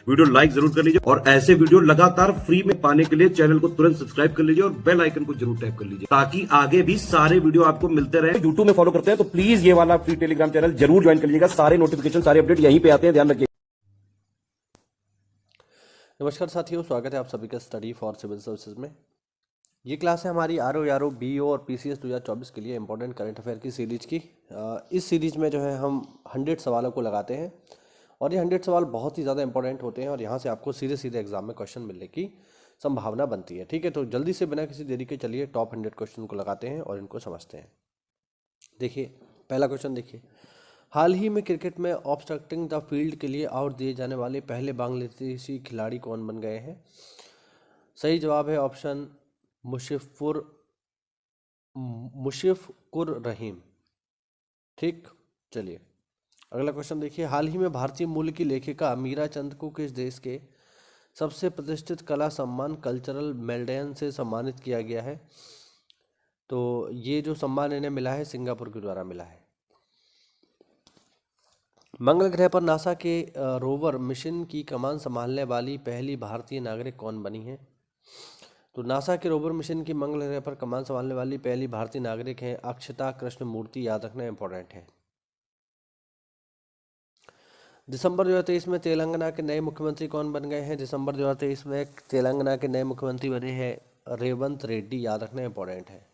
Video like जरूर कर लीजिए और ऐसे वीडियो लगातार फ्री में पाने के लिए चैनल को तुरंत सब्सक्राइब कर लीजिए और बेल आइकन को जरूर टैप कर लीजिए ताकि आगे भी सारे वीडियो आपको मिलते रहे। यूट्यूब में फॉलो करते हैं तो प्लीज ये वाला फ्री टेलीग्राम चैनल जरूर ज्वाइन कर लीजिएगा। सारे नोटिफिकेशन सारे अपडेट यहीं पे आते हैं, ध्यान रखिए। नमस्कार साथियों, स्वागत है आप सभी का स्टडी फॉर सिविल सर्विसेज में। ये क्लास है हमारी आरओ बीओ और पीसीएस 2024 के लिए इंपॉर्टेंट करंट अफेयर की सीरीज की। इस सीरीज में जो है हम 100 सवालों को लगाते हैं और ये 100 सवाल बहुत ही ज़्यादा इंपॉर्टेंट होते हैं और यहाँ से आपको सीधे सीधे एग्जाम में क्वेश्चन मिलने की संभावना बनती है। ठीक है, तो जल्दी से बिना किसी देरी के चलिए टॉप 100 क्वेश्चन को लगाते हैं और इनको समझते हैं। देखिए पहला क्वेश्चन देखिए, हाल ही में क्रिकेट में ऑब्स्ट्रक्टिंग द फील्ड के लिए आउट दिए जाने वाले पहले बांग्लादेशी खिलाड़ी कौन बन गए हैं? सही जवाब है ऑप्शन मुशफ़िकुर रहीम। ठीक, चलिए अगला क्वेश्चन देखिए, हाल ही में भारतीय मूल की लेखिका मीरा चंद को किस देश के सबसे प्रतिष्ठित कला सम्मान कल्चरल मेडल से सम्मानित किया गया है? तो ये जो सम्मान इन्हें मिला है सिंगापुर के द्वारा मिला है। मंगल ग्रह पर नासा के रोवर मिशन की कमान संभालने वाली पहली भारतीय नागरिक कौन बनी है? तो नासा के रोवर मिशन की मंगल ग्रह पर कमान संभालने वाली पहली भारतीय नागरिक हैं अक्षता कृष्णमूर्ति। याद रखना इंपॉर्टेंट है। दिसंबर 2023 में तेलंगाना के नए मुख्यमंत्री कौन बन गए हैं? दिसंबर 2023 में तेलंगाना के नए मुख्यमंत्री बने हैं रेवंत रेड्डी। याद रखना इंपॉर्टेंट है।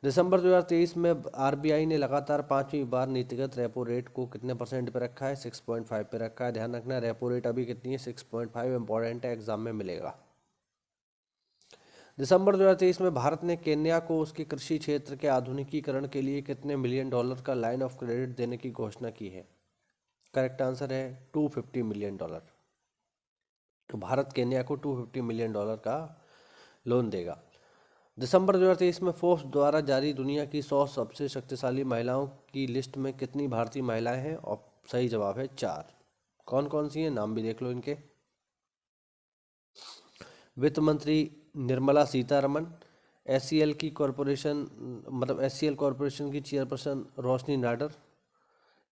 दिसंबर 2023 में आरबीआई ने लगातार 5वीं बार नीतिगत रेपो रेट को कितने परसेंट पे रखा है? 6.5 पे रखा है। ध्यान रखना रेपो रेट अभी कितनी है? 6.5। इंपॉर्टेंट है, एग्जाम में मिलेगा। दिसंबर 2023 में भारत ने केन्या को उसके कृषि क्षेत्र के आधुनिकीकरण के लिए कितने मिलियन डॉलर का लाइन ऑफ क्रेडिट देने की घोषणा की है? करेक्ट आंसर है 250 मिलियन डॉलर। तो भारत केन्या को 250 मिलियन डॉलर का लोन देगा। दिसंबर 2023 में फोर्ब्स द्वारा जारी दुनिया की 100 सबसे शक्तिशाली महिलाओं की लिस्ट में कितनी भारतीय महिलाएं हैं? और सही जवाब है 4। कौन कौन सी हैं, नाम भी देख लो इनके। वित्त मंत्री निर्मला सीतारमण, एससीएल की एससीएल कॉरपोरेशन की chairperson Roshni Nadar,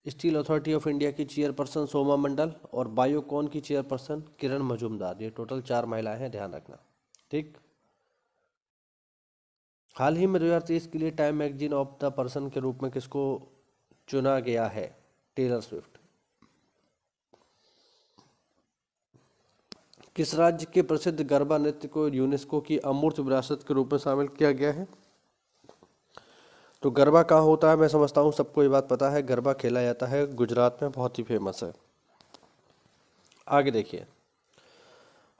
steel authority of India की चेयरपर्सन सोमा मंडल और बायोकॉन की चेयरपर्सन किरण मजूमदार। ये टोटल 4 महिलाएं हैं, ध्यान रखना। ठीक, हाल ही में 2023 के लिए Time magazine of the person के रूप में किसको चुना गया है? Taylor Swift. किस राज्य के प्रसिद्ध गरबा नृत्य को यूनेस्को की अमूर्त विरासत के रूप में शामिल किया गया है? तो गरबा कहाँ होता है? मैं समझता हूँ सबको ये बात पता है। गरबा खेला जाता है गुजरात में, बहुत ही फेमस है। आगे देखिए,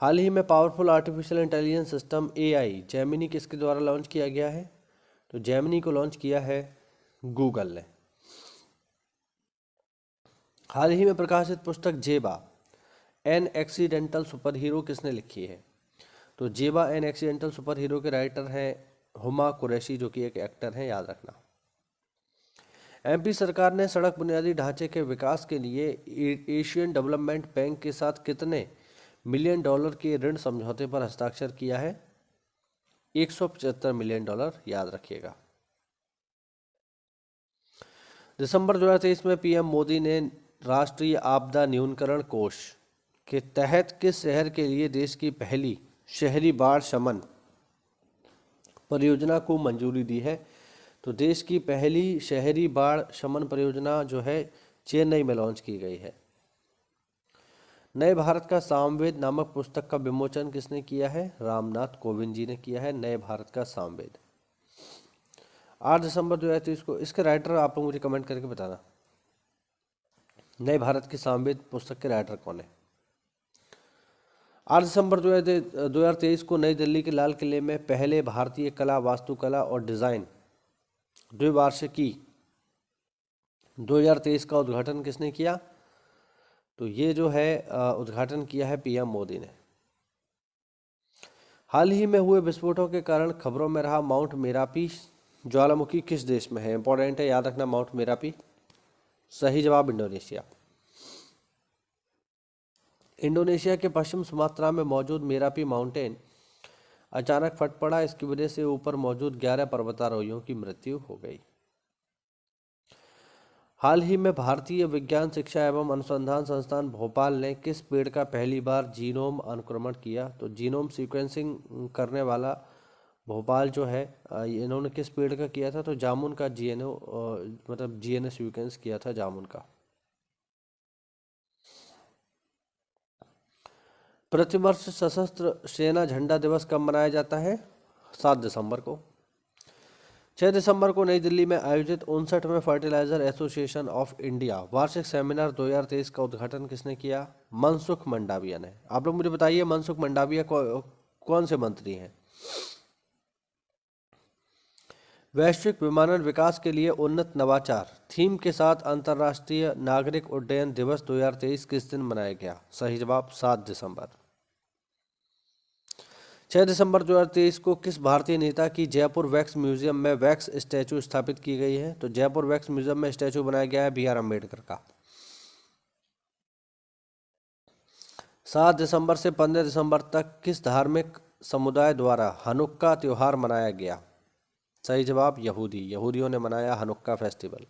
हाल ही में powerful artificial intelligence system AI Gemini किसके द्वारा लॉन्च किया गया है? तो जेमिनी को लॉन्च किया है गूगल ने। हाल ही में प्रकाशित पुस्तक जेबा एन एक्सीडेंटल सुपर हीरो किसने लिखी है? तो जेबा एन एक्सीडेंटल सुपर हीरो के राइटर हैं हुमा कुरैशी, जो कि एक एक्टर हैं, याद रखना। एमपी सरकार ने सड़क बुनियादी ढांचे के विकास के लिए एशियन डेवलपमेंट बैंक के साथ कितने मिलियन डॉलर के ऋण समझौते पर हस्ताक्षर किया है? 175 मिलियन डॉलर, याद रखिएगा। दिसंबर 2023 में पीएम मोदी ने राष्ट्रीय आपदा न्यूनीकरण कोष के तहत किस शहर के लिए देश की पहली शहरी बाढ़ शमन परियोजना को मंजूरी दी है? तो देश की पहली शहरी बाढ़ शमन परियोजना जो है चेन्नई में लॉन्च की गई है। नए भारत का सामवेद नामक पुस्तक का विमोचन किसने किया है? रामनाथ कोविंद जी ने किया है, नए भारत का सामवेद। 8 दिसंबर 2023 को इसके राइटर आप मुझे कमेंट करके बताना, नए भारत की सामवेद पुस्तक के राइटर कौन है? 8 दिसंबर 2023 को नई दिल्ली के लाल किले में पहले भारतीय कला, वास्तुकला और डिज़ाइन द्विवार्षिकी 2023 का उद्घाटन किसने किया? तो ये जो है उद्घाटन किया है पीएम मोदी ने। हाल ही में हुए विस्फोटों के कारण खबरों में रहा माउंट मेरापी ज्वालामुखी किस देश में है? इंपॉर्टेंट है, याद रखना माउंट मेरापी। सही जवाब इंडोनेशिया। इंडोनेशिया के पश्चिम सुमात्रा में मौजूद मेरापी माउंटेन अचानक फट पड़ा। इसकी वजह से ऊपर मौजूद 11 पर्वतारोहियों की मृत्यु हो गई। हाल ही में भारतीय विज्ञान शिक्षा एवं अनुसंधान संस्थान भोपाल ने किस पेड़ का पहली बार जीनोम अनुक्रमण किया? तो जीनोम सीक्वेंसिंग करने वाला भोपाल जो है इन्होंने किस पेड़ का किया था? तो जामुन का जीएनओ मतलब जीएनए सीक्वेंस किया था जामुन का। प्रतिवर्ष सशस्त्र सेना झंडा दिवस कब मनाया जाता है? 7 दिसंबर को। 6 दिसंबर को नई दिल्ली में आयोजित 59वें फर्टिलाइजर एसोसिएशन ऑफ इंडिया वार्षिक सेमिनार 2023 का उद्घाटन किसने किया? मनसुख मंडाविया ने। आप लोग मुझे बताइए मनसुख मंडाविया कौन से मंत्री हैं? वैश्विक विमानन विकास के लिए उन्नत नवाचार थीम के साथ अंतर्राष्ट्रीय नागरिक उड्डयन दिवस 2023 किस दिन मनाया गया? सही जवाब 7 दिसंबर। 6 दिसंबर 2023 को किस भारतीय नेता की जयपुर वैक्स म्यूजियम में वैक्स स्टैचू स्थापित की गई है? तो जयपुर वैक्स म्यूजियम में स्टैचू बनाया गया है BR अम्बेडकर का। 7 दिसंबर से 15 दिसंबर तक किस धार्मिक समुदाय द्वारा हनुक्का त्योहार मनाया गया? सही जवाब यहूदियों ने मनाया हनुक्का फेस्टिवल।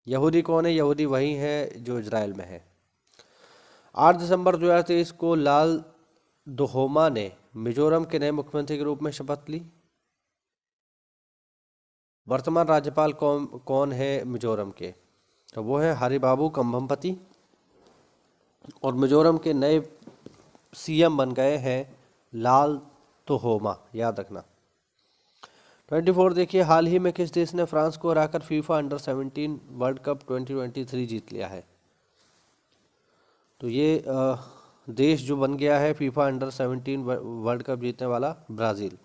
यहूदी कौन है? यहूदी वही है जो इजराइल में है। 8 दिसंबर 2023 को लाल दुहोमा ने मिजोरम के नए मुख्यमंत्री के रूप में शपथ ली। वर्तमान राज्यपाल कौन है मिजोरम के? तो वो है हरिबाबू कंभमपति। और मिजोरम के नए CM बन गए हैं लाल दुहोमा, याद रखना। 24 देखिए, हाल ही में किस देश ने फ्रांस को हराकर फीफा अंडर-17 वर्ल्ड कप 2023 जीत लिया है? तो ये देश जो बन गया है फीफा अंडर-17 वर्ल्ड कप जीतने वाला, ब्राजील।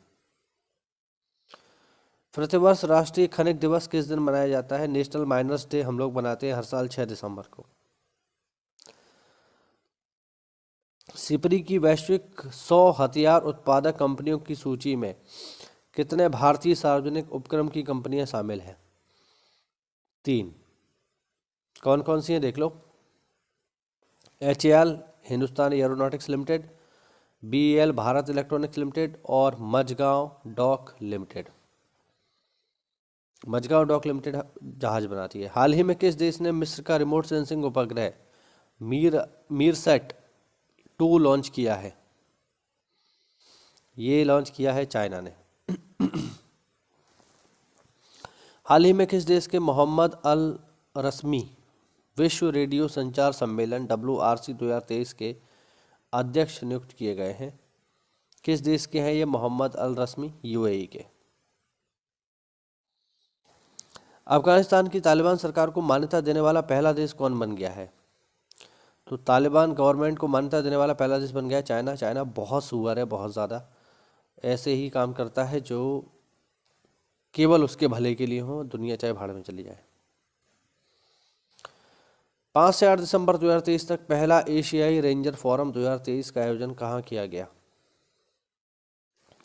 प्रतिवर्ष राष्ट्रीय खनिज दिवस किस दिन मनाया जाता है? नेशनल माइनर्स डे हम लोग मनाते हैं हर साल 6 दिसंबर को। सिपरी की वैश्विक 100 हथियार उत्पादक कंपनियों की सूची में कितने भारतीय सार्वजनिक उपक्रम की कंपनियां शामिल हैं? 3। कौन कौन सी हैं देख लो। HAL Hindustan aeronautics limited, BEL Bharat electronics limited और Mazagon dock limited. Mazagon dock limited जहाज बनाती है। हाल ही में किस देश ने मिस्र का रिमोट सेंसिंग उपग्रह मीरसेट 2 लॉन्च किया है? ये लॉन्च किया है चाइना ने। हाल ही में किस देश के मोहम्मद अल रस्मी विश्व रेडियो संचार सम्मेलन WRC 2023 के अध्यक्ष नियुक्त किए गए हैं? किस देश के हैं ये मोहम्मद अल रस्मी? UAE के। अफगानिस्तान की तालिबान सरकार को मान्यता देने वाला पहला देश कौन बन गया है? तो तालिबान गवर्नमेंट को मान्यता देने वाला पहला देश बन गया चाइना। चाइना बहुत सुअर है, बहुत ज़्यादा ऐसे ही काम करता है जो केवल उसके भले के लिए हो, दुनिया चाहे भाड़ में चली जाए। 5 से 8 दिसंबर 2023 तक पहला एशियाई रेंजर फोरम 2023 का आयोजन कहाँ किया गया?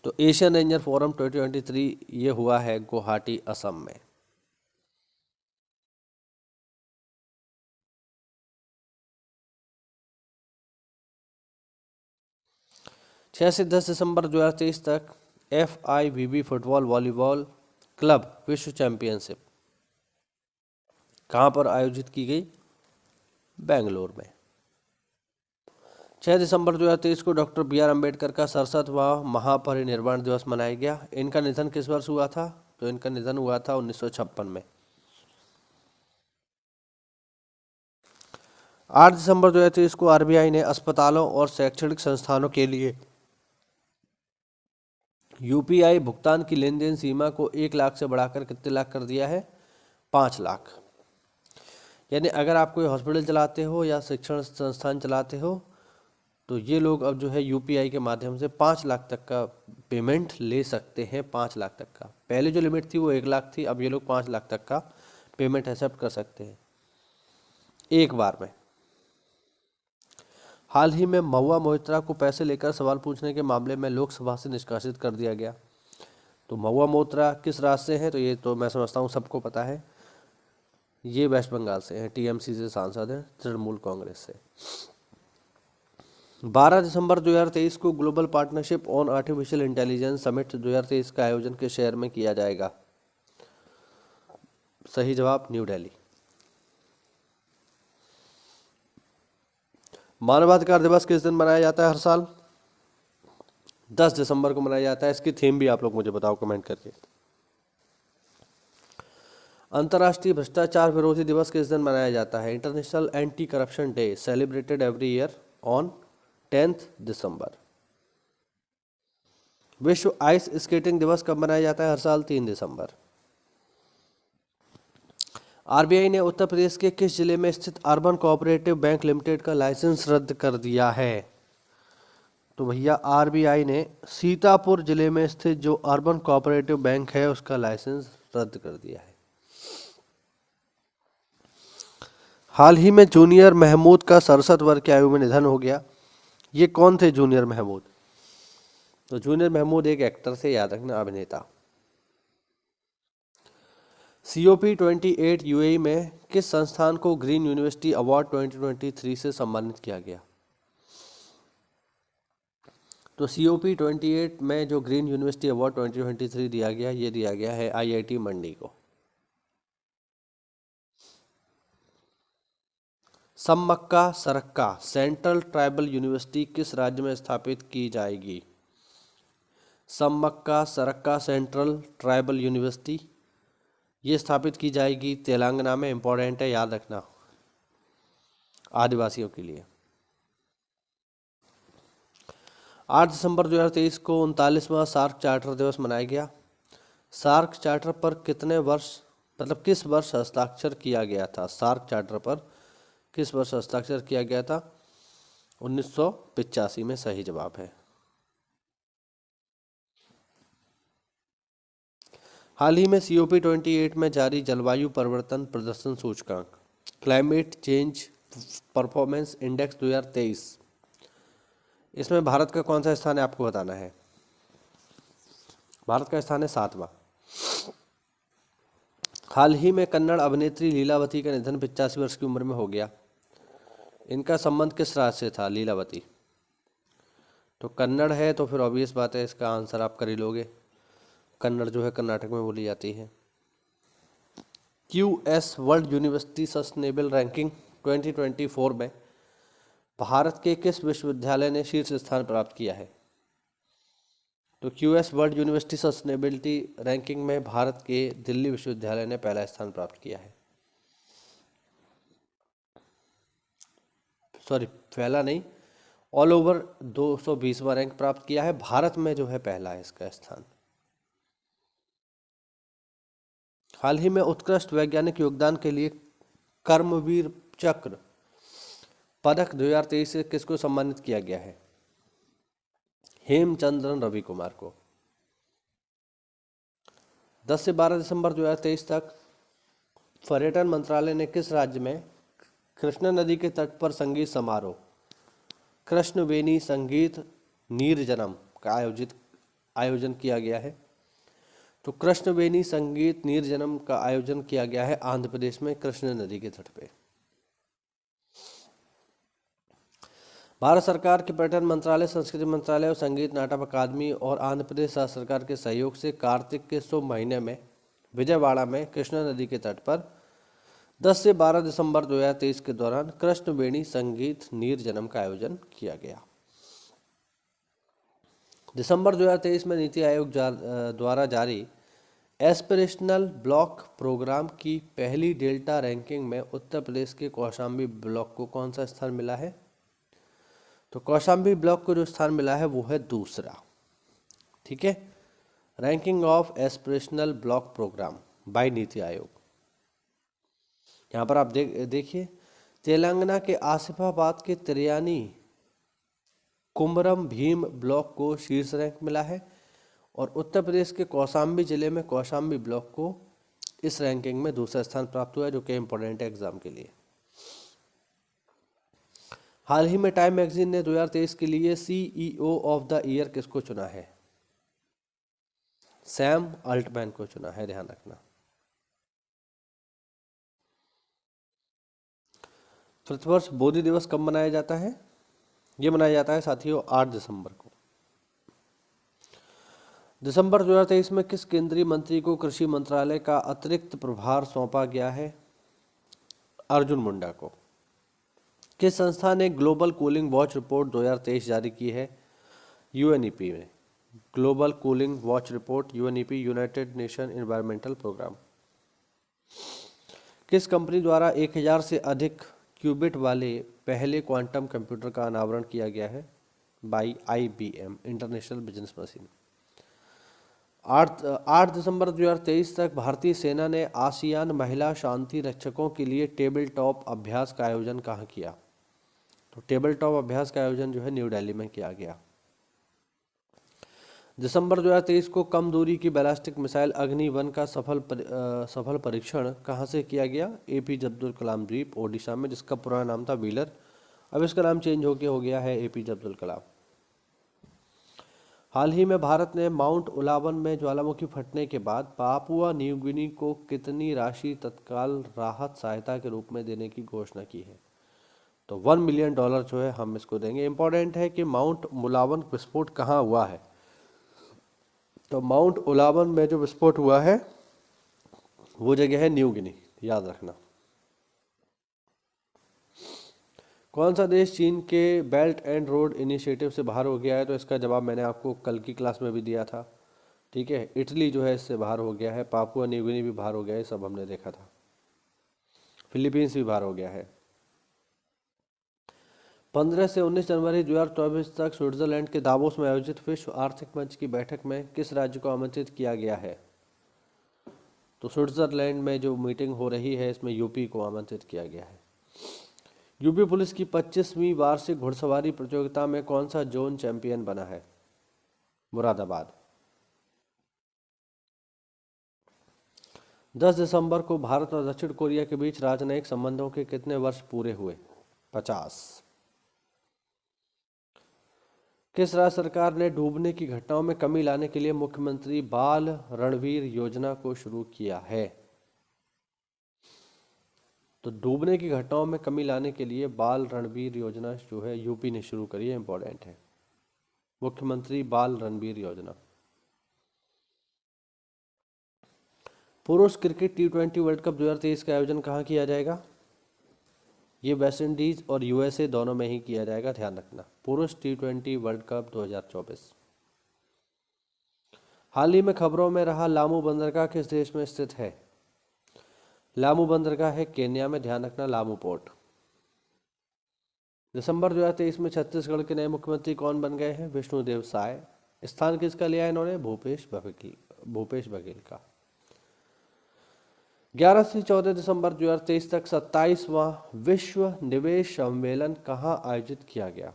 तो एशियन रेंजर फोरम 2023 ये हुआ है गुवाहाटी, असम में। छः से 10 दिसंबर 2023 तक FIVB फुटबॉल वॉलीबॉल क्लब विश्व चैंपियनशिप कहाँ पर आयोजित की गई? बेंगलोर में। 6 दिसंबर 2023 को डॉक्टर BR अम्बेडकर का 67वां महापरिनिर्वाण दिवस मनाया गया। इनका निधन किस वर्ष हुआ था? तो इनका निधन हुआ था 1956 में। 8 दिसंबर 2023 को RBI ने अस्पतालों और शैक्षणिक संस्थानों के लिए UPI भुगतान की लेन देन सीमा को 1 लाख से बढ़ाकर कितने लाख कर दिया है? 5 लाख। यानी अगर आप कोई हॉस्पिटल चलाते हो या शिक्षण संस्थान चलाते हो तो ये लोग अब जो है UPI के माध्यम से 5 लाख तक का पेमेंट ले सकते हैं। 5 लाख तक का, पहले जो लिमिट थी वो 1 लाख थी, अब ये लोग 5 लाख तक का पेमेंट एक्सेप्ट कर सकते हैं एक बार में। हाल ही में महुआ मोइत्रा को पैसे लेकर सवाल पूछने के मामले में लोकसभा से निष्कासित कर दिया गया। तो महुआ मोइत्रा किस राज्य से हैं? तो ये तो मैं समझता हूँ सबको पता है, ये वेस्ट बंगाल से हैं, TMC से सांसद हैं, तृणमूल कांग्रेस से। 12 दिसंबर 2023 को global partnership on artificial intelligence summit 2023 का आयोजन किस शहर में किया जाएगा? सही जवाब न्यू दिल्ली। मानवाधिकार दिवस किस दिन मनाया जाता है हर साल? 10 दिसंबर को मनाया जाता है। इसकी थीम भी आप लोग मुझे बताओ कमेंट करके। अंतर्राष्ट्रीय भ्रष्टाचार विरोधी दिवस किस दिन मनाया जाता है? International anti corruption day celebrated every year on 10 दिसंबर। विश्व आइस स्केटिंग दिवस कब मनाया जाता है हर साल? 3 दिसंबर। आरबीआई ने उत्तर प्रदेश के किस जिले में स्थित अर्बन कोऑपरेटिव बैंक लिमिटेड का लाइसेंस रद्द कर दिया है? तो भैया आरबीआई ने सीतापुर जिले में स्थित जो अर्बन कोऑपरेटिव बैंक है उसका लाइसेंस रद्द कर दिया है। हाल ही में जूनियर महमूद का 67 वर्ष की आयु में निधन हो गया। ये कौन थे जूनियर महमूद? तो जूनियर महमूद एक एक्टर थे, याद रखना, अभिनेता। COP28 यूएई में किस संस्थान को ग्रीन यूनिवर्सिटी अवार्ड 2023 से सम्मानित किया गया? तो COP28 में जो ग्रीन यूनिवर्सिटी अवार्ड 2023 दिया गया, ये दिया गया है IIT मंडी को। सम्मक्का सरक्का सेंट्रल ट्राइबल यूनिवर्सिटी किस राज्य में स्थापित की जाएगी? सम्मक्का सरक्का सेंट्रल ट्राइबल यूनिवर्सिटी ये स्थापित की जाएगी तेलंगाना में। इंपॉर्टेंट है, याद रखना, आदिवासियों के लिए। 8 दिसंबर 2023 को 39वां सार्क चार्टर दिवस मनाया गया। सार्क चार्टर पर कितने वर्ष किस वर्ष हस्ताक्षर किया गया था? सार्क चार्टर पर किस वर्ष हस्ताक्षर किया गया था? 1985 में सही जवाब है। हाल ही में COP28 में जारी जलवायु परिवर्तन प्रदर्शन सूचकांक क्लाइमेट चेंज परफॉर्मेंस इंडेक्स 2023, इसमें भारत का कौन सा स्थान है आपको बताना है। भारत का स्थान है 7वां। हाल ही में कन्नड़ अभिनेत्री लीलावती का निधन 85 वर्ष की उम्र में हो गया। इनका संबंध किस राज्य से था लीलावती? तो कन्नड़ है, तो फिर ऑब्वियस बात है इसका आंसर आप कर ही लोगे। कन्नड़ जो है कर्नाटक में बोली जाती है। QS world university sustainable ranking 2024 में भारत के किस विश्वविद्यालय ने शीर्ष स्थान प्राप्त किया है? तो QS world university sustainability ranking में भारत के दिल्ली विश्वविद्यालय ने पहला स्थान प्राप्त किया है। सॉरी, पहला नहीं, ऑल ओवर 220वां रैंक प्राप्त किया है। भारत में जो है पहला है इसका स्थान। हाल ही में उत्कृष्ट वैज्ञानिक योगदान के लिए कर्मवीर चक्र पदक 2023 से किसको सम्मानित किया गया है? हेमचंद्रन रवि कुमार को। 10 से 12 दिसंबर 2023 तक पर्यटन मंत्रालय ने किस राज्य में कृष्णा नदी के तट पर संगीत समारोह कृष्णवेणी संगीत नीरजनम का आयोजन किया गया है? तो कृष्णवेणी संगीत नीरजनम का आयोजन किया गया है आंध्र प्रदेश में कृष्णा नदी के तट पे। भारत सरकार के पर्यटन मंत्रालय, संस्कृति मंत्रालय और संगीत नाटक अकादमी और आंध्र प्रदेश राज्य सरकार के सहयोग से कार्तिक के शुभ महीने में विजयवाड़ा में कृष्णा नदी के तट पर 10 से 12 दिसंबर 2023 के दौरान कृष्णवेणी संगीत नीरजनम का आयोजन किया गया। दिसंबर 2023 में नीति आयोग द्वारा जारी एस्पिरेशनल ब्लॉक प्रोग्राम की पहली डेल्टा रैंकिंग में उत्तर प्रदेश के कौशाम्बी ब्लॉक को कौन सा स्थान मिला है? तो कौशाम्बी ब्लॉक को जो स्थान मिला है वो है दूसरा। ठीक है, ranking of aspirational block programme by NITI Aayog. यहाँ पर आप देखिए तेलंगाना के आसिफाबाद के तिरयानी कुमरम भीम ब्लॉक को शीर्ष रैंक मिला है और उत्तर प्रदेश के कौशाम्बी जिले में कौशाम्बी ब्लॉक को इस रैंकिंग में दूसरा स्थान प्राप्त हुआ है, जो कि इम्पोर्टेंट है एग्जाम के लिए। हाल ही में टाइम मैगजीन ने 2023 के लिए CEO ऑफ द ईयर किसको चुना है? सैम अल्टमैन को चुना है, ध्यान रखना। प्रतिवर्ष बोधि दिवस कब मनाया जाता है? ये मनाया जाता है साथियों 8 दिसंबर को। दिसंबर 2023 में किस केंद्रीय मंत्री को कृषि मंत्रालय का अतिरिक्त प्रभार सौंपा गया है? अर्जुन मुंडा को। किस संस्था ने ग्लोबल कूलिंग वॉच रिपोर्ट 2023 जारी की है? यूएनईपी में। Global cooling watch report UNEP, United Nation environmental programme. किस कंपनी द्वारा 1000 से अधिक क्यूबिट वाले पहले क्वांटम कंप्यूटर का अनावरण किया गया है? By IBM, international business machine. 8 दिसंबर 2023 तक भारतीय सेना ने आसियान महिला शांति रक्षकों के लिए टेबल टॉप अभ्यास का आयोजन कहाँ किया? तो टेबल टॉप अभ्यास का आयोजन जो है न्यू दिल्ली में किया गया। दिसंबर 2023 को कम दूरी की बैलिस्टिक मिसाइल अग्नि-1 का सफल परीक्षण कहाँ से किया गया? APJ अब्दुल कलाम द्वीप, ओडिशा में, जिसका पुराना नाम था व्हीलर, अब इसका नाम चेंज होकर हो गया है APJ अब्दुल कलाम। हाल ही में भारत ने माउंट उलावन में ज्वालामुखी फटने के बाद पापुआ न्यू गिनी को कितनी राशि तत्काल राहत सहायता के रूप में देने की घोषणा की है? तो $1 मिलियन जो है हम इसको देंगे। इंपॉर्टेंट है कि माउंट उलावन विस्फोट कहाँ हुआ है? तो माउंट उलावन में जो विस्फोट हुआ है वो जगह है न्यू गिनी, याद रखना। कौन सा देश चीन के बेल्ट एंड रोड इनिशिएटिव से बाहर हो गया है? तो इसका जवाब मैंने आपको कल की क्लास में भी दिया था, ठीक है। इटली जो है इससे बाहर हो गया है, पापुआ न्यू गिनी भी बाहर हो गया है, सब हमने देखा था। फिलीपींस भी बाहर हो गया है। 15 से 19 जनवरी 2024 तक स्विट्जरलैंड के दावोस में आयोजित विश्व आर्थिक मंच की बैठक में किस राज्य को आमंत्रित किया गया है? तो स्विट्जरलैंड में जो मीटिंग हो रही है इसमें यूपी को आमंत्रित किया गया है। यूपी पुलिस की 25वीं वार्षिक घुड़सवारी प्रतियोगिता में कौन सा जोन चैंपियन बना है? मुरादाबाद। 10 दिसंबर को भारत और दक्षिण कोरिया के बीच राजनयिक संबंधों के कितने वर्ष पूरे हुए? 50। किस राज्य सरकार ने डूबने की घटनाओं में कमी लाने के लिए मुख्यमंत्री बाल रणवीर योजना को शुरू किया है? तो डूबने की घटनाओं में कमी लाने के लिए बाल रणवीर योजना जो है यूपी ने शुरू करी है, इंपॉर्टेंट है। मुख्यमंत्री बाल रणवीर योजना। पुरुष क्रिकेट T20 वर्ल्ड कप 2023 का आयोजन कहाँ किया जाएगा? ये वेस्ट इंडीज और USA दोनों में ही किया जाएगा, ध्यान रखना। पुरुष T20 वर्ल्ड कप 2024। हाल ही में खबरों में रहा लामू बंदरगाह किस देश में स्थित है? लामू बंदरगाह है केन्या में, ध्यान रखना, लामू पोर्ट। दिसंबर 2023 में छत्तीसगढ़ के नए मुख्यमंत्री कौन बन गए हैं? विष्णुदेव साय। स्थान किसका लिया इन्होंने? भूपेश बघेल का। 11 से 14 दिसंबर 2023 तक 27वां विश्व निवेश सम्मेलन कहाँ आयोजित किया गया?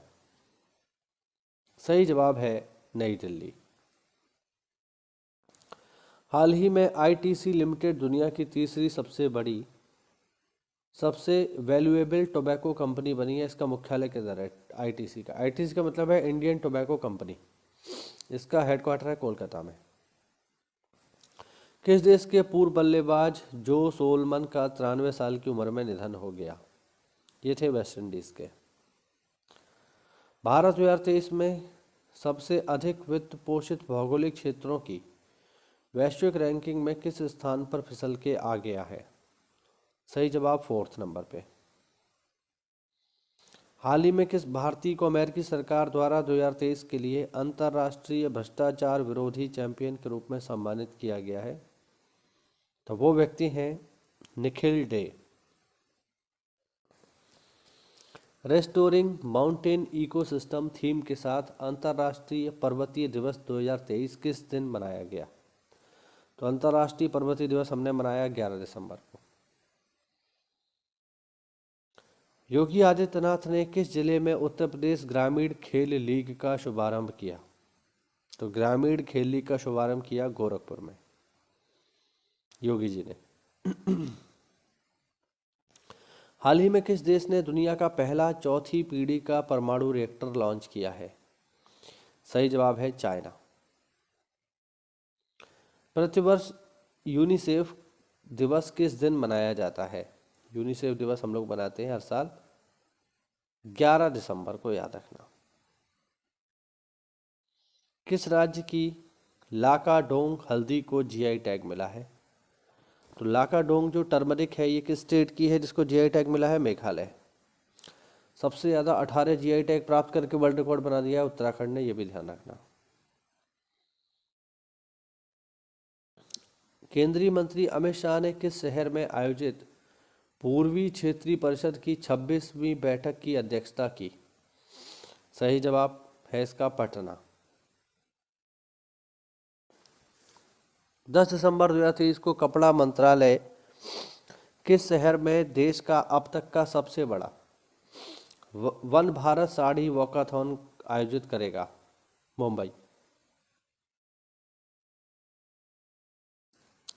सही जवाब है नई दिल्ली। हाल ही में ITC लिमिटेड दुनिया की तीसरी सबसे वैल्यूएबल टोबैको कंपनी बनी है। इसका मुख्यालय किधर है? ITC का मतलब है इंडियन टोबैको कंपनी। इसका हेडक्वार्टर है कोलकाता में। किस देश के पूर्व बल्लेबाज जो सोलमन का 93 साल की उम्र में निधन हो गया? ये थे वेस्ट इंडीज के। भारत 2023 में सबसे अधिक वित्त पोषित भौगोलिक क्षेत्रों की वैश्विक रैंकिंग में किस स्थान पर फिसल के आ गया है? सही जवाब 4th नंबर पे। हाल ही में किस भारतीय को अमेरिकी सरकार द्वारा 2023 के लिए अंतर्राष्ट्रीय भ्रष्टाचार विरोधी चैंपियन के रूप में सम्मानित किया गया है? तो वो व्यक्ति हैं Nikhil day. Restoring mountain ecosystem theme के साथ अंतर्राष्ट्रीय पर्वतीय दिवस 2023 किस दिन मनाया गया? तो अंतर्राष्ट्रीय पर्वतीय दिवस हमने मनाया 11 दिसंबर को। योगी आदित्यनाथ ने किस जिले में उत्तर प्रदेश ग्रामीण खेल लीग का शुभारंभ किया? तो ग्रामीण खेल लीग का शुभारंभ किया गोरखपुर में योगी जी ने। हाल ही में किस देश ने दुनिया का पहला चौथी पीढ़ी का परमाणु रिएक्टर लॉन्च किया है? सही जवाब है चाइना। प्रतिवर्ष यूनिसेफ दिवस किस दिन मनाया जाता है? यूनिसेफ दिवस हम लोग मनाते हैं हर साल 11 दिसंबर को, याद रखना। किस राज्य की लाकाडोंग हल्दी को जीआई टैग मिला है। तो लाकाडोंग जो टर्मरिक है ये किस स्टेट की है जिसको जीआई टैग मिला है? मेघालय। सबसे ज़्यादा 18 जीआई टैग प्राप्त करके वर्ल्ड रिकॉर्ड बना दिया है उत्तराखंड ने, ये भी ध्यान रखना। केंद्रीय मंत्री अमित शाह ने किस शहर में आयोजित पूर्वी क्षेत्रीय परिषद की 26वीं बैठक की अध्यक्षता की? सही जवाब है इसका पटना। 10 दिसंबर 2023 को कपड़ा मंत्रालय किस शहर में देश का अब तक का सबसे बड़ा वन भारत साड़ी वॉकाथॉन आयोजित करेगा? मुंबई।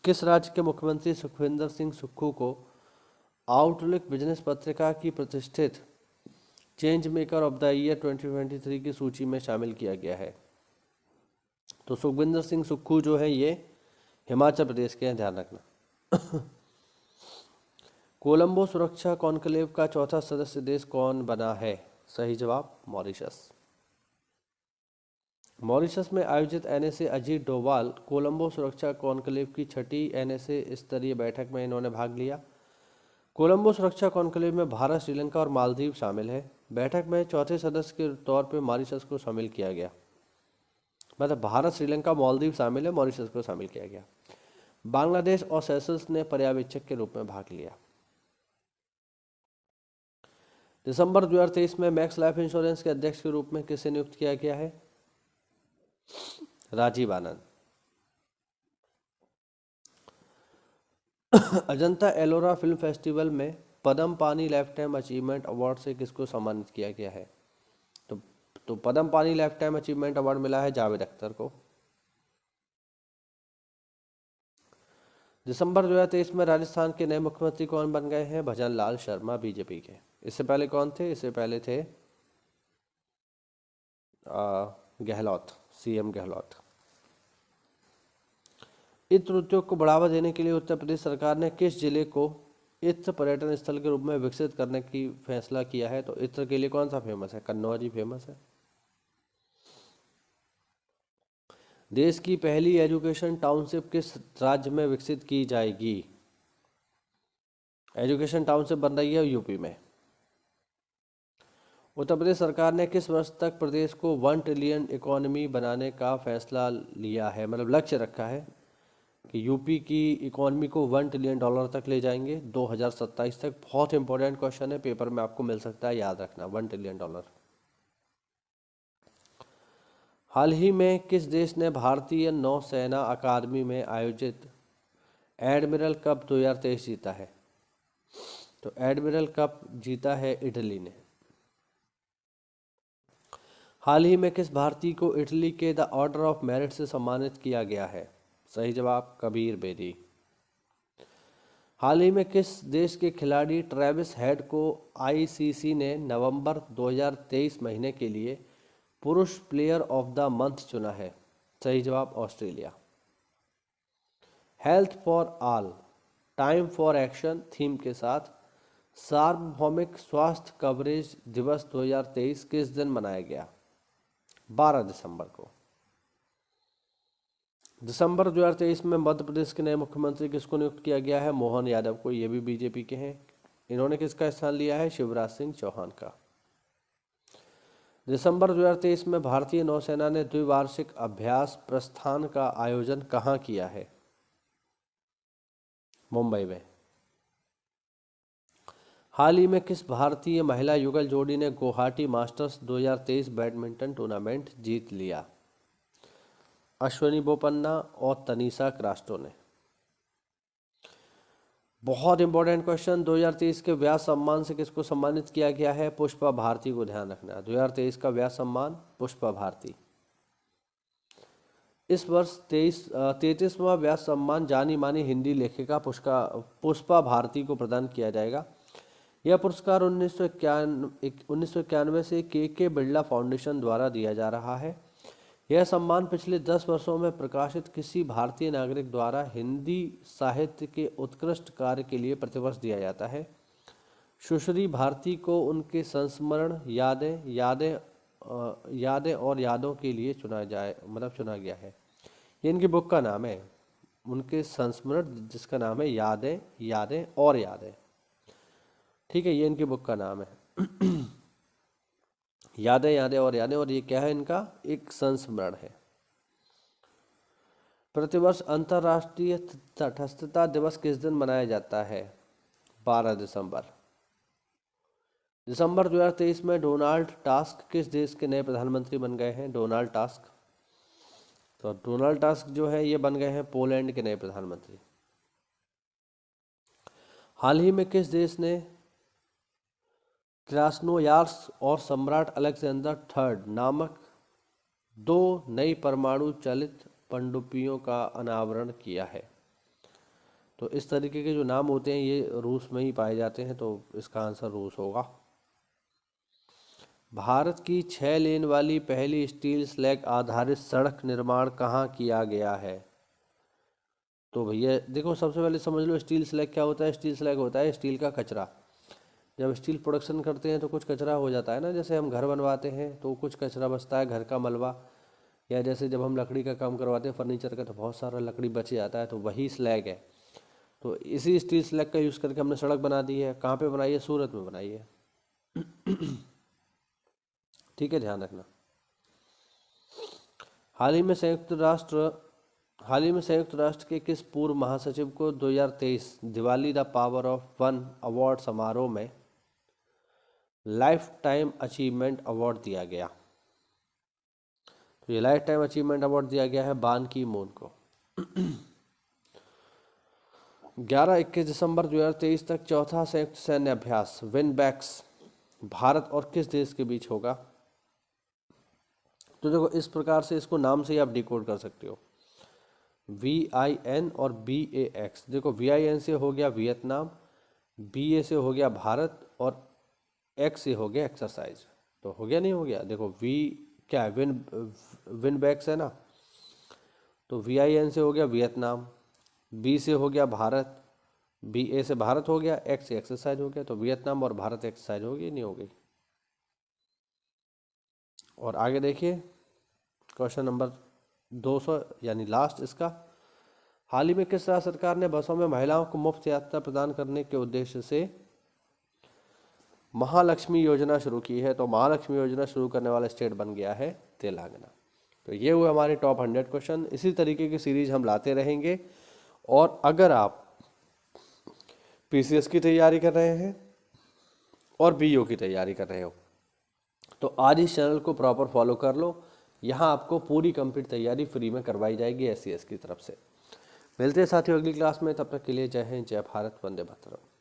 किस राज्य के मुख्यमंत्री सुखविंदर सिंह सुक्खू को आउटलुक बिजनेस पत्रिका की प्रतिष्ठित change maker of the year 2023 की सूची में शामिल किया गया है? तो सुखविंदर सिंह सुक्खू जो है ये हिमाचल प्रदेश के हैं, ध्यान रखना। कोलंबो सुरक्षा कॉन्क्लेव का चौथा सदस्य देश कौन बना है? सही जवाब मॉरिशस। मॉरिशस में आयोजित एनएसए अजीत डोभाल कोलंबो सुरक्षा कॉन्क्लेव की छठी एनएसए स्तरीय बैठक में इन्होंने भाग लिया। कोलंबो सुरक्षा कॉन्क्लेव में भारत, श्रीलंका और मालदीव शामिल है। बैठक में चौथे सदस्य के तौर पर मॉरिशस को शामिल किया गया, मतलब भारत, श्रीलंका, मालदीव शामिल है, मॉरिशस को शामिल किया गया। बांग्लादेश और सेशल्स ने पर्यवेक्षक के रूप में भाग लिया। दिसंबर 2023 में मैक्स लाइफ इंश्योरेंस के अध्यक्ष के रूप में किसे नियुक्त किया गया है? राजीव आनंद। अजंता एलोरा फिल्म फेस्टिवल में पद्म पानी लाइफ टाइम अचीवमेंट अवार्ड से किसको सम्मानित किया गया है? तो पद्म पानी लाइफ टाइम अचीवमेंट अवार्ड मिला है जावेद अख्तर को। दिसंबर 2023 में राजस्थान के नए मुख्यमंत्री कौन बन गए हैं? भजन लाल शर्मा, बीजेपी के। इससे पहले कौन थे? इससे पहले थे गहलोत, सीएम गहलोत। इत्र उद्योग को बढ़ावा देने के लिए उत्तर प्रदेश सरकार ने किस जिले को इत्र पर्यटन स्थल के रूप में विकसित करने की फैसला किया है? तो इत्र के लिए कौन सा फेमस है? कन्नौज ही फेमस है। देश की पहली एजुकेशन टाउनशिप किस राज्य में विकसित की जाएगी? एजुकेशन टाउनशिप बन रही है यूपी में। उत्तर प्रदेश सरकार ने किस वर्ष तक प्रदेश को 1 ट्रिलियन इकोनॉमी बनाने का फैसला लिया है, मतलब लक्ष्य रखा है कि यूपी की इकोनॉमी को 1 ट्रिलियन डॉलर तक ले जाएंगे 2027 तक? बहुत इंपॉर्टेंट क्वेश्चन है, पेपर में आपको मिल सकता है, याद रखना, 1 ट्रिलियन डॉलर। हाल ही में किस देश ने भारतीय नौसेना अकादमी में आयोजित एडमिरल कप 2023 जीता है? तो एडमिरल कप जीता है इटली ने। हाल ही में किस भारतीय को इटली के द ऑर्डर ऑफ मेरिट से सम्मानित किया गया है? सही जवाब कबीर बेदी। हाल ही में किस देश के खिलाड़ी ट्रेविस हेड को आईसीसी ने नवंबर 2023 महीने के लिए पुरुष प्लेयर ऑफ द मंथ चुना है? सही जवाब Australia. Health for all time for action theme के साथ सार्वभौमिक स्वास्थ्य कवरेज दिवस 2023 किस दिन मनाया गया? 12 दिसंबर को। दिसंबर 2023 में मध्य प्रदेश के नए मुख्यमंत्री किसको नियुक्त किया गया है? मोहन यादव को, ये भी बीजेपी के हैं। इन्होंने किसका स्थान लिया है? शिवराज सिंह चौहान का। दिसंबर 2023 में भारतीय नौसेना ने द्विवार्षिक अभ्यास प्रस्थान का आयोजन कहाँ किया है? मुंबई में। हाल ही में किस भारतीय महिला युगल जोड़ी ने गुवाहाटी मास्टर्स 2023 बैडमिंटन टूर्नामेंट जीत लिया? अश्विनी बोपन्ना और तनीषा क्रास्टो ने। बहुत इंपॉर्टेंट क्वेश्चन, 2023 के व्यास सम्मान से किसको सम्मानित किया गया है? पुष्पा भारती को, ध्यान रखना। 2023 का व्यास सम्मान पुष्पा भारती। इस वर्ष 33वां व्यास सम्मान जानी मानी हिंदी लेखिका पुष्पा भारती को प्रदान किया जाएगा। यह पुरस्कार 1991 से के बिरला फाउंडेशन द्वारा दिया जा रहा है। यह सम्मान पिछले 10 वर्षों में प्रकाशित किसी भारतीय नागरिक द्वारा हिंदी साहित्य के उत्कृष्ट कार्य के लिए प्रतिवर्ष दिया जाता है। सुश्री भारती को उनके संस्मरण, यादें और यादों के लिए चुना गया है। ये इनकी बुक का नाम है, उनके संस्मरण जिसका नाम है यादें यादें और यादें। ठीक है, ये इनकी बुक का नाम है यादें यादें और यादें। और ये क्या है, इनका एक संस्मरण है। प्रतिवर्ष अंतर्राष्ट्रीय तटस्थता दिवस किस दिन मनाया जाता है? 12 दिसंबर। दिसंबर 2023 में डोनाल्ड टस्क किस देश के नए प्रधानमंत्री बन गए हैं? Donald tusk. तो डोनाल्ड टस्क जो है ये बन गए हैं पोलैंड के नए प्रधानमंत्री। हाल ही में किस देश ने क्रास्नोयार्स्क और सम्राट अलेक्जेंडर थर्ड नामक 2 नई परमाणु चालित पनडुब्बियों का अनावरण किया है? तो इस तरीके के जो नाम होते हैं ये रूस में ही पाए जाते हैं, तो इसका आंसर रूस होगा। भारत की 6 लेन वाली पहली स्टील स्लैग आधारित सड़क निर्माण कहाँ किया गया है? तो भैया देखो, सबसे पहले समझ लो स्टील स्लैग क्या होता है। स्टील स्लैग होता है स्टील का कचरा। जब स्टील प्रोडक्शन करते हैं तो कुछ कचरा हो जाता है ना, जैसे हम घर बनवाते हैं तो कुछ कचरा बचता है, घर का मलबा, या जैसे जब हम लकड़ी का काम करवाते हैं फर्नीचर का तो बहुत सारा लकड़ी बच जाता है, तो वही स्लैग है। तो इसी स्टील स्लैग का यूज़ करके हमने सड़क बना दी है। कहाँ पे बनाई है? सूरत में बनाई है। ठीक है, ध्यान रखना। हाल ही में संयुक्त राष्ट्र के किस पूर्व महासचिव को 2023 Diwali the power of one award समारोह में लाइफ टाइम अचीवमेंट अवार्ड दिया गया? तो ये लाइफ टाइम अचीवमेंट अवार्ड दिया गया है बान की मून को। 11-21 दिसंबर 2023 तक चौथा संयुक्त सैन्य अभ्यास विनबैक्स भारत और किस देश के बीच होगा? तो देखो, इस प्रकार से इसको नाम से ही आप डिकोड कर सकते हो, VIN और BAX। देखो, VIN से हो गया वियतनाम, BA से हो गया भारत, और X से हो गया एक्सरसाइज। तो हो गया नहीं हो गया? देखो V क्या है, विनबैक्स है ना, तो VIN से हो गया वियतनाम, B से हो गया भारत, BA से भारत हो गया, X से एक्सरसाइज हो गया। तो वियतनाम और भारत एक्सरसाइज होगी नहीं हो गई? और आगे देखिए क्वेश्चन नंबर 200 यानी लास्ट इसका। हाल ही में किस राज्य सरकार ने बसों में महिलाओं को मुफ्त यात्रा प्रदान करने के उद्देश्य से महालक्ष्मी योजना शुरू की है? तो महालक्ष्मी योजना शुरू करने वाला स्टेट बन गया है तेलंगाना। तो ये हुए हमारे टॉप 100 क्वेश्चन। इसी तरीके की सीरीज हम लाते रहेंगे। और अगर आप PCS की तैयारी कर रहे हैं और BO की तैयारी कर रहे हो तो आज इस चैनल को प्रॉपर फॉलो कर लो। यहाँ आपको पूरी कंप्लीट तैयारी फ्री में करवाई जाएगी SCS की तरफ से। मिलते हैं साथियों अगली क्लास में, तब तक के लिए जय हिंद, जय भारत, वंदे मातरम।